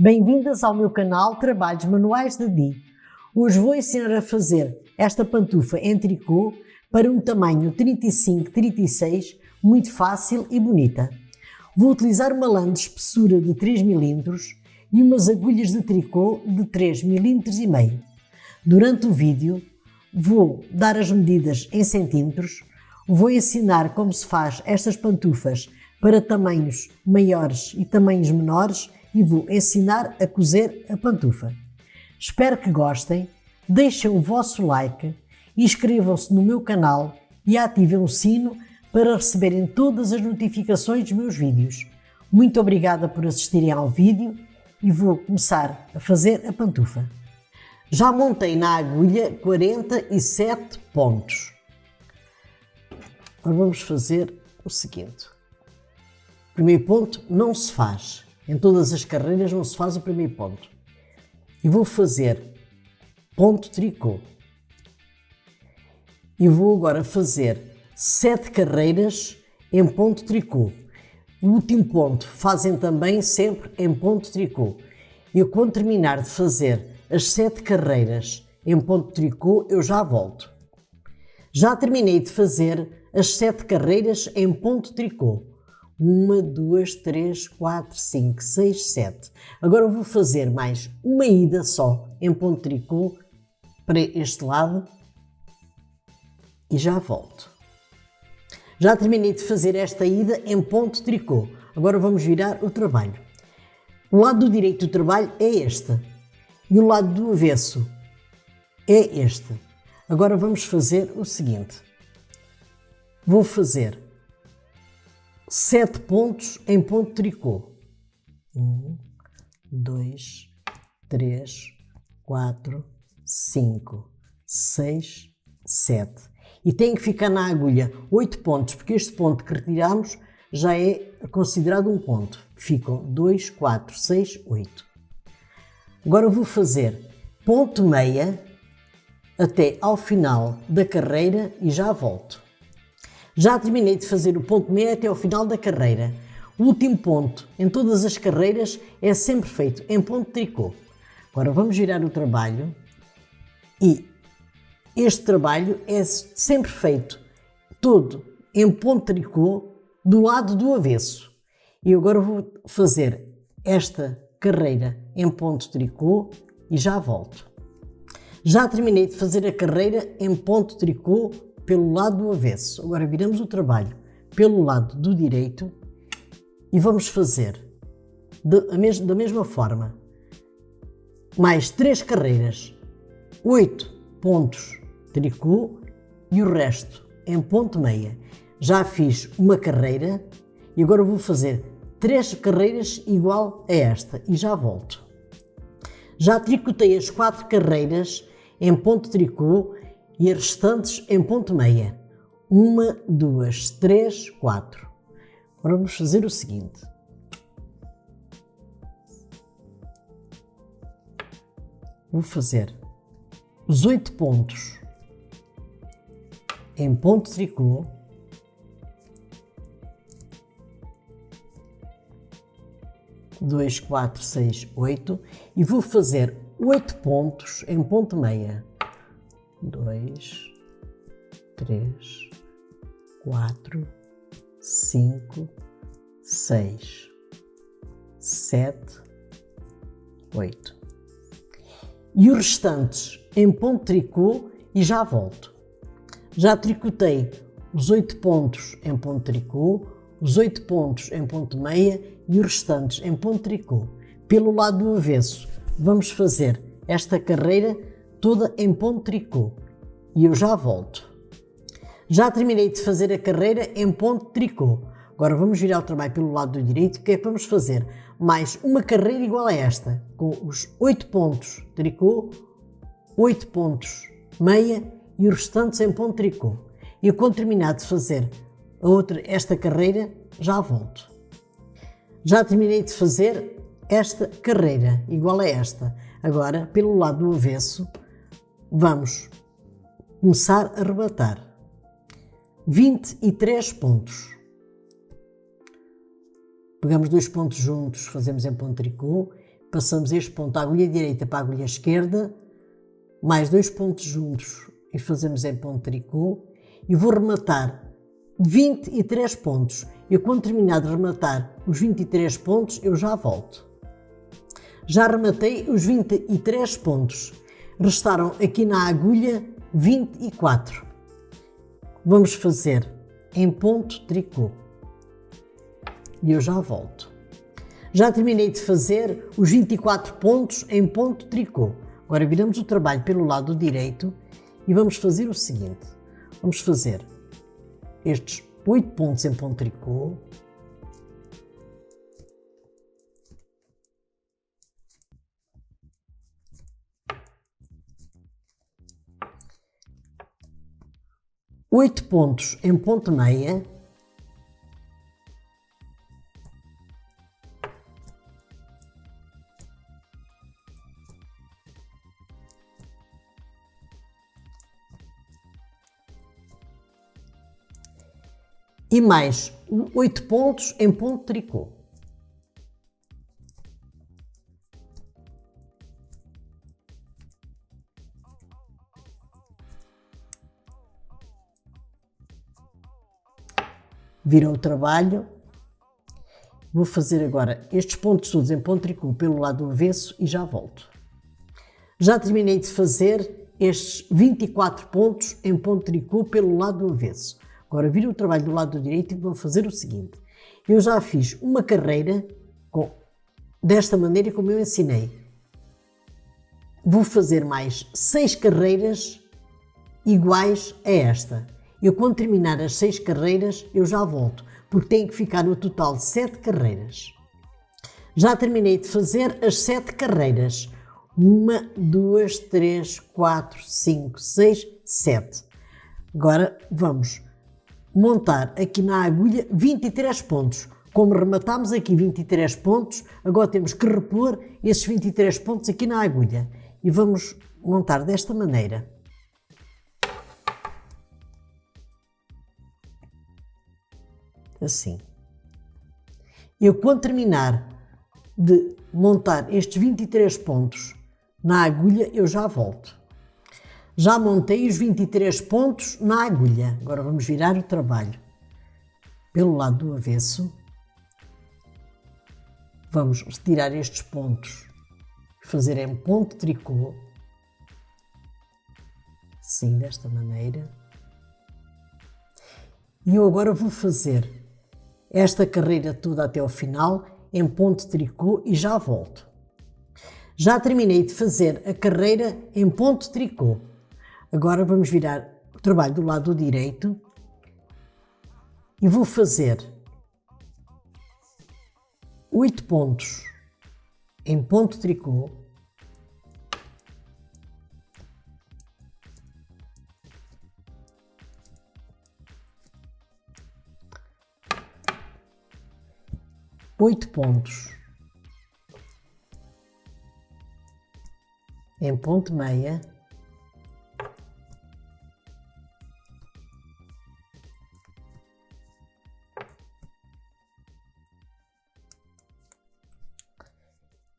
Bem-vindas ao meu canal Trabalhos Manuais da Di. Hoje vou ensinar a fazer esta pantufa em tricô para um tamanho 35-36, muito fácil e bonita. Vou utilizar uma lã de espessura de 3 mm e umas agulhas de tricô de 3,5 mm. Durante o vídeo vou dar as medidas em centímetros, vou ensinar como se faz estas pantufas para tamanhos maiores e tamanhos menores e vou ensinar a cozer a pantufa. Espero que gostem, deixem o vosso like, inscrevam-se no meu canal e ativem o sino para receberem todas as notificações dos meus vídeos. Muito obrigada por assistirem ao vídeo e vou começar a fazer a pantufa. Já montei na agulha 47 pontos. Agora vamos fazer o seguinte. O primeiro ponto não se faz. Em todas as carreiras não se faz o primeiro ponto. E vou fazer ponto tricô. E vou agora fazer 7 carreiras em ponto tricô. O último ponto fazem também sempre em ponto tricô. E quando terminar de fazer as 7 carreiras em ponto tricô, eu já volto. Já terminei de fazer as 7 carreiras em ponto tricô. 1, 2, 3, 4, 5, 6, 7. Agora vou fazer mais uma ida só em ponto tricô para este lado e já volto. Já terminei de fazer esta ida em ponto tricô. Agora vamos virar o trabalho. O lado do direito do trabalho é este e o lado do avesso é este. Agora vamos fazer o seguinte. Vou fazer 7 pontos em ponto tricô. 1, 2, 3, 4, 5, 6, 7. E tem que ficar na agulha 8 pontos, porque este ponto que retiramos já é considerado um ponto. Ficam 2, 4, 6, 8. Agora vou fazer ponto meia até ao final da carreira e já volto. Já terminei de fazer o ponto meia até ao final da carreira. O último ponto em todas as carreiras é sempre feito em ponto tricô. Agora vamos virar o trabalho e este trabalho é sempre feito todo em ponto tricô do lado do avesso. E agora vou fazer esta carreira em ponto tricô e já volto. Já terminei de fazer a carreira em ponto tricô pelo lado do avesso. Agora viramos o trabalho pelo lado do direito e vamos fazer da mesma forma mais 3 carreiras, 8 pontos tricô e o resto em ponto meia. Já fiz uma carreira e agora vou fazer 3 carreiras igual a esta e já volto. Já tricotei as 4 carreiras em ponto tricô e as restantes em ponto meia. 1, 2, 3, 4. Agora vamos fazer o seguinte. Vou fazer os 8 pontos em ponto tricô. Dois, 4, 6, 8 e vou fazer 8 pontos em ponto meia. 2, 3, 4, 5, 6, 7, 8. E os restantes em ponto tricô e já volto. Já tricotei os 8 pontos em ponto tricô, os 8 pontos em ponto meia e os restantes em ponto tricô. Pelo lado do avesso, vamos fazer esta carreira toda em ponto tricô e eu já volto. Já terminei de fazer a carreira em ponto tricô. Agora vamos virar o trabalho pelo lado do direito, que é que vamos fazer mais uma carreira igual a esta, com os 8 pontos tricô, 8 pontos meia e os restantes em ponto tricô. E quando terminar de fazer esta carreira, já volto. Já terminei de fazer esta carreira igual a esta. Agora, pelo lado do avesso, vamos começar a rebatar. 23 pontos. Pegamos 2 pontos juntos, fazemos em ponto tricô, passamos este ponto da agulha direita para a agulha esquerda, mais 2 pontos juntos e fazemos em ponto de tricô, e vou rematar 23 pontos. Eu, quando terminar de rematar os 23 pontos, eu já volto. Já rematei os 23 pontos. Restaram aqui na agulha 24. Vamos fazer em ponto tricô. E eu já volto. Já terminei de fazer os 24 pontos em ponto tricô. Agora viramos o trabalho pelo lado direito e vamos fazer o seguinte. Vamos fazer estes 8 pontos em ponto tricô. Oito pontos em ponto meia. E mais 8 pontos em ponto tricô. Viram o trabalho. Vou fazer agora estes pontos todos em ponto tricô pelo lado avesso e já volto. Já terminei de fazer estes 24 pontos em ponto tricô pelo lado avesso. Agora viro o trabalho do lado direito e vou fazer o seguinte. Eu já fiz uma carreira desta maneira como eu ensinei. Vou fazer mais 6 carreiras iguais a esta. Eu, quando terminar as 6 carreiras, eu já volto, porque tem que ficar no total 7 carreiras. Já terminei de fazer as 7 carreiras. 1, 2, 3, 4, 5, 6, 7. Agora vamos montar aqui na agulha 23 pontos. Como rematámos aqui 23 pontos, agora temos que repor esses 23 pontos aqui na agulha. E vamos montar desta maneira. Assim. Eu, quando terminar de montar estes 23 pontos na agulha, eu já volto. Já montei os 23 pontos na agulha. Agora vamos virar o trabalho pelo lado do avesso. Vamos retirar estes pontos e fazer em ponto tricô. Assim, desta maneira. E eu agora vou fazer esta carreira toda até ao final em ponto tricô e já volto. Já terminei de fazer a carreira em ponto tricô. Agora vamos virar o trabalho do lado direito e vou fazer 8 pontos em ponto tricô. Oito pontos em ponto meia.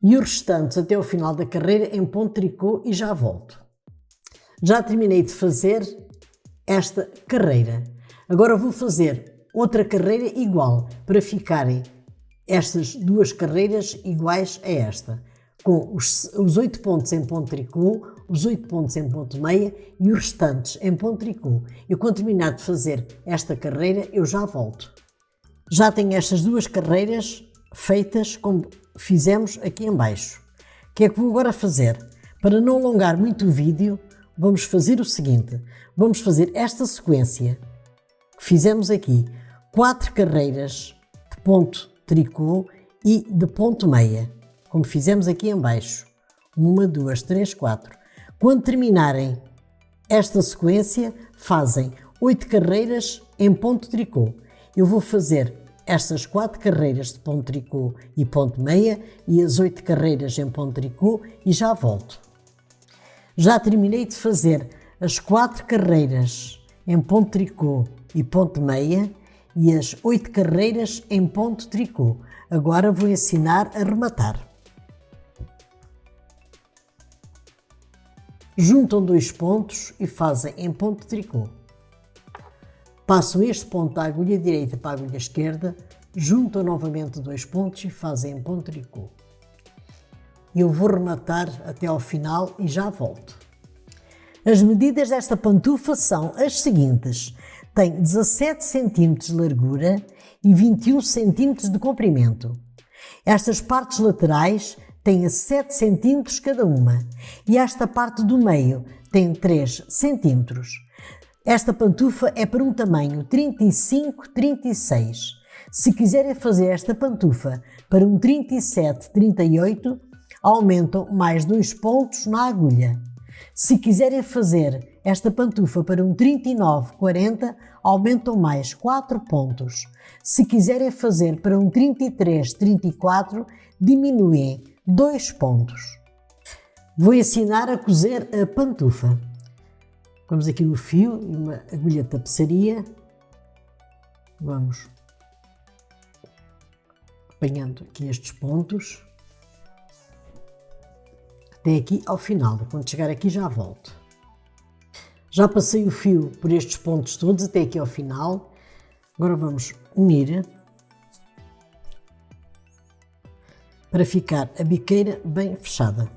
E os restantes até o final da carreira em ponto tricô e já volto. Já terminei de fazer esta carreira. Agora vou fazer outra carreira igual para ficarem estas duas carreiras iguais a esta, com os 8 pontos em ponto tricô, os 8 pontos em ponto meia e os restantes em ponto tricô. E quando terminar de fazer esta carreira, eu já volto. Já tenho estas duas carreiras feitas como fizemos aqui em baixo. O que é que vou agora fazer? Para não alongar muito o vídeo, vamos fazer o seguinte. Vamos fazer esta sequência que fizemos aqui. 4 carreiras de ponto tricô e de ponto meia, como fizemos aqui em baixo. 1, 2, 3, 4. Quando terminarem esta sequência, fazem 8 carreiras em ponto tricô. Eu vou fazer estas 4 carreiras de ponto tricô e ponto meia e as 8 carreiras em ponto tricô e já volto. Já terminei de fazer as 4 carreiras em ponto tricô e ponto meia e as 8 carreiras em ponto tricô. Agora vou ensinar a rematar. juntam 2 pontos e fazem em ponto de tricô. Passam este ponto da agulha direita para a agulha esquerda, juntam novamente 2 pontos e fazem em ponto de tricô. Eu vou rematar até ao final e já volto. As medidas desta pantufa são as seguintes. Tem 17 cm de largura e 21 cm de comprimento. Estas partes laterais têm 7 cm cada uma e esta parte do meio tem 3 cm. Esta pantufa é para um tamanho 35-36. Se quiserem fazer esta pantufa para um 37-38, aumentam mais 2 pontos na agulha. Se quiserem fazer esta pantufa para um 39-40, aumentam mais 4 pontos. Se quiserem fazer para um 33-34, diminuem 2 pontos. Vou ensinar a cozer a pantufa. Vamos aqui no fio e uma agulha de tapeçaria. Vamos apanhando aqui estes pontos até aqui ao final. Quando chegar aqui já volto. Já passei o fio por estes pontos todos até aqui ao final. Agora vamos unir para ficar a biqueira bem fechada.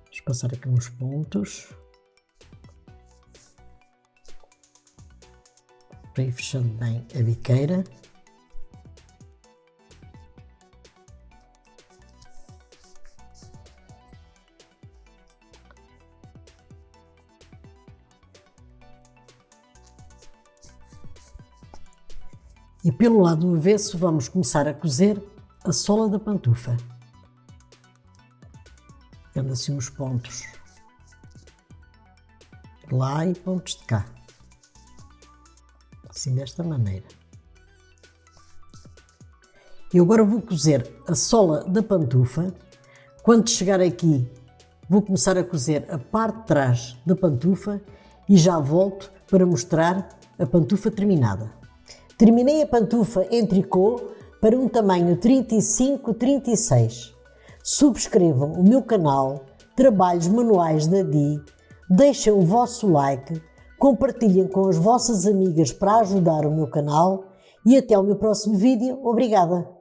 Vamos passar aqui uns pontos para ir fechando bem a biqueira. E pelo lado avesso vamos começar a cozer a sola da pantufa. Tendo assim uns pontos de lá e pontos de cá. Assim desta maneira. E agora vou cozer a sola da pantufa. Quando chegar aqui, vou começar a cozer a parte de trás da pantufa e já volto para mostrar a pantufa terminada. Terminei a pantufa em tricô para um tamanho 35-36. Subscrevam o meu canal Trabalhos Manuais da Di, deixem o vosso like, compartilhem com as vossas amigas para ajudar o meu canal e até o meu próximo vídeo. Obrigada!